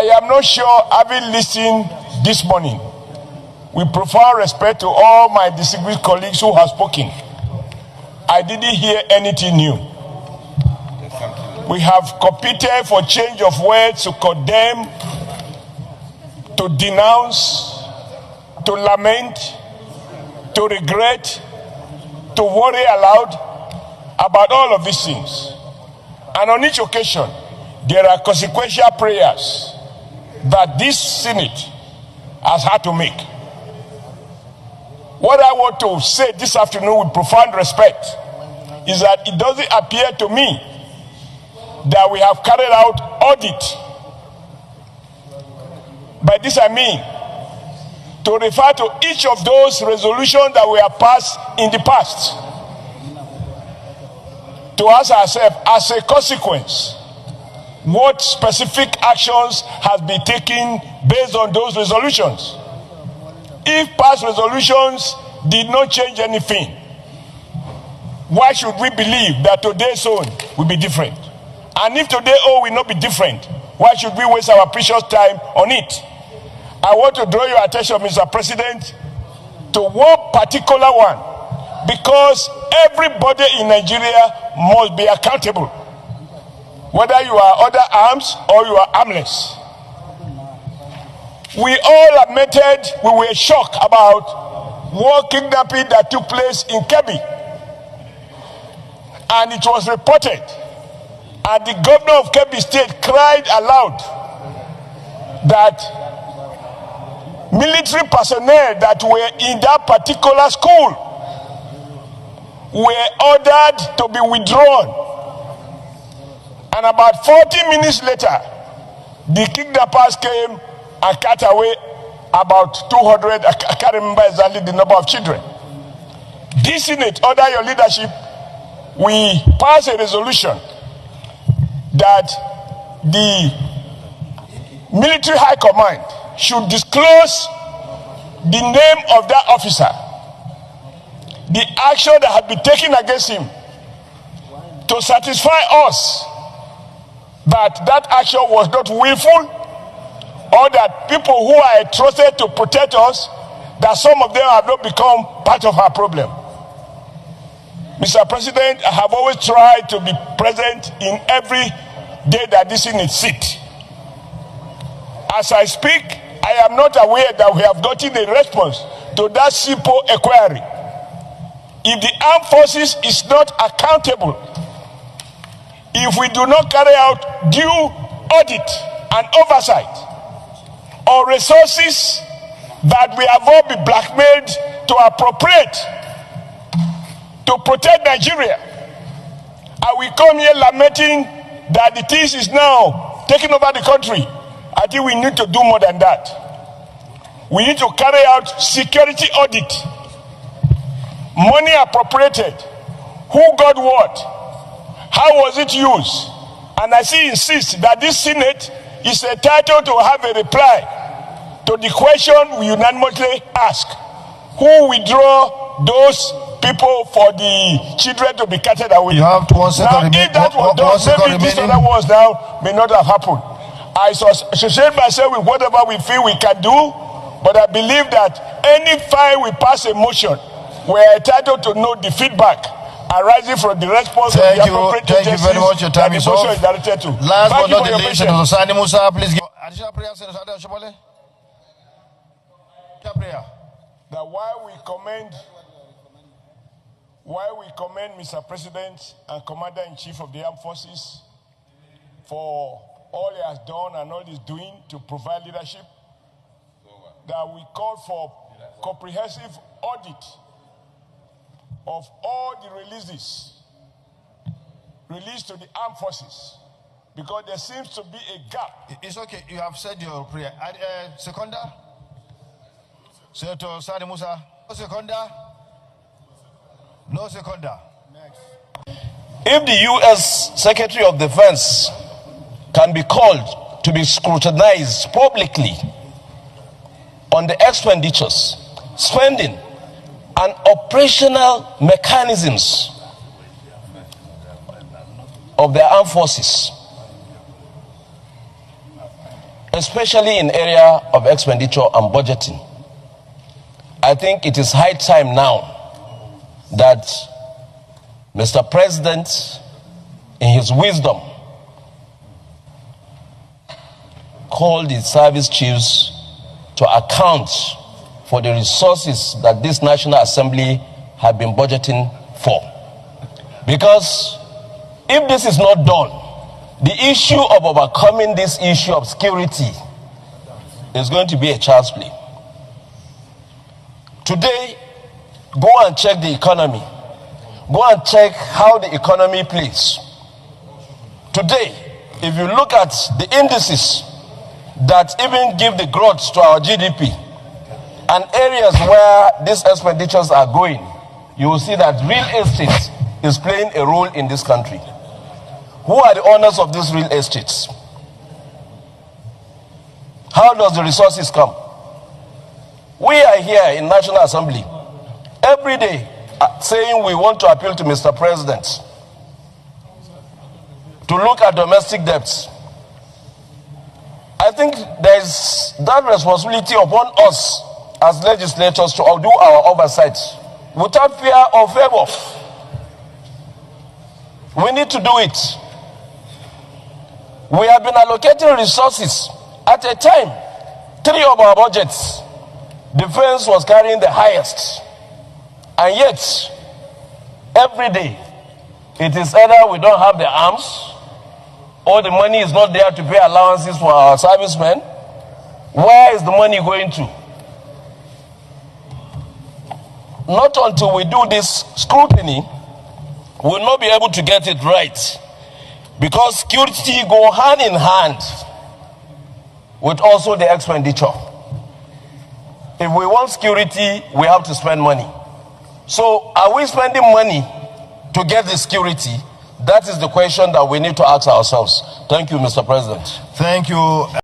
I am not sure, having listened this morning, with profound respect to all my distinguished colleagues who have spoken, I didn't hear anything new. We have competed for change of words to condemn, to denounce, to lament, to regret, to worry aloud about all of these things. And on each occasion, there are consequential prayers that this Senate has had to make. What I want to say this afternoon with profound respect is that it doesn't appear to me that we have carried out audit. By this I mean to refer to each of those resolutions that we have passed in the past, to ask ourselves, as a consequence, what specific actions has been taken based on those resolutions. If past resolutions did not change anything, why should we believe that today's own will be different? And if today's own will not be different, why should we waste our precious time on it? I want to draw your attention, Mr. President, to one particular one, because everybody in Nigeria must be accountable, whether you are under arms or you are armless. We all admitted we were shocked about one kidnapping that took place in Kebbi, and it was reported, and the governor of Kebbi State cried aloud that military personnel that were in that particular school were ordered to be withdrawn. And about 40 minutes later, the kidnappers came and cut away about 200, I can't remember exactly the number of children. This Senate, under your leadership, we passed a resolution that the military high command should disclose the name of that officer, the action that had been taken against him, to satisfy us that that action was not willful, or that people who are trusted to protect us, that some of them have not become part of our problem. Mr. President, I have always tried to be present in every day that this Senate sits. As I speak, I am not aware that we have gotten a response to that simple inquiry. If the armed forces is not accountable, if we do not carry out due audit and oversight on resources that we have all been blackmailed to appropriate to protect Nigeria, and we come here lamenting that the things is now taking over the country, I think we need to do more than that. We need to carry out security audit. Money appropriated. Who got what? How was it used? And I insist that this Senate is entitled to have a reply to the question we unanimously ask. Who withdraw those people for the children to be carted away? You have 1 second. Now, if that was done, maybe this other was now may not have happened. I associate myself with whatever we feel we can do, but I believe that any time we pass a motion, we are entitled to know the feedback arising from the response of the appropriate agencies. Thank you very much. Your time is off. Directed to. Last but not the least, Senator Sani Musa, please give additional prayer, Senator Sen.Oshiomhole. Prayer. That while we commend Mr. President and Commander-in-Chief of the Armed Forces for all he has done and all he's doing to provide leadership, that we call for comprehensive audit of all the releases released to the armed forces, because there seems to be a gap. It's okay. You have said your prayer. Seconder? Senator Sani Musa? No seconder? No seconder. Next. If the U.S. Secretary of Defense can be called to be scrutinized publicly on the expenditures, spending, and operational mechanisms of the armed forces, a especially in area of expenditure and budgeting. I think it is high time now that Mr. President, in his wisdom, called the service chiefs to account for the resources that this National Assembly have been budgeting for. Because if this is not done, the issue of overcoming this issue of security is going to be a child's play. Today, go and check the economy. Go and check how the economy plays. Today, if you look at the indices that even give the growth to our GDP and areas where these expenditures are going, you will see that real estate is playing a role in this country. Who are the owners of these real estates? How does the resources come? We are here in National Assembly every day saying we want to appeal to Mr. President to look at domestic debts. I think there is that responsibility upon us as legislators to do our oversight without fear or favor. We need to do it. We have been allocating resources at a time. 3 of our budgets, defense was carrying the highest. And yet, every day, it is either we don't have the arms, or the money is not there to pay allowances for our servicemen. Where is the money going to? Not until we do this scrutiny, we'll not be able to get it right. Because security go hand in hand with also the expenditure. If we want security, we have to spend money. So are we spending money to get the security? That is the question that we need to ask ourselves. Thank you, Mr. President. Thank you.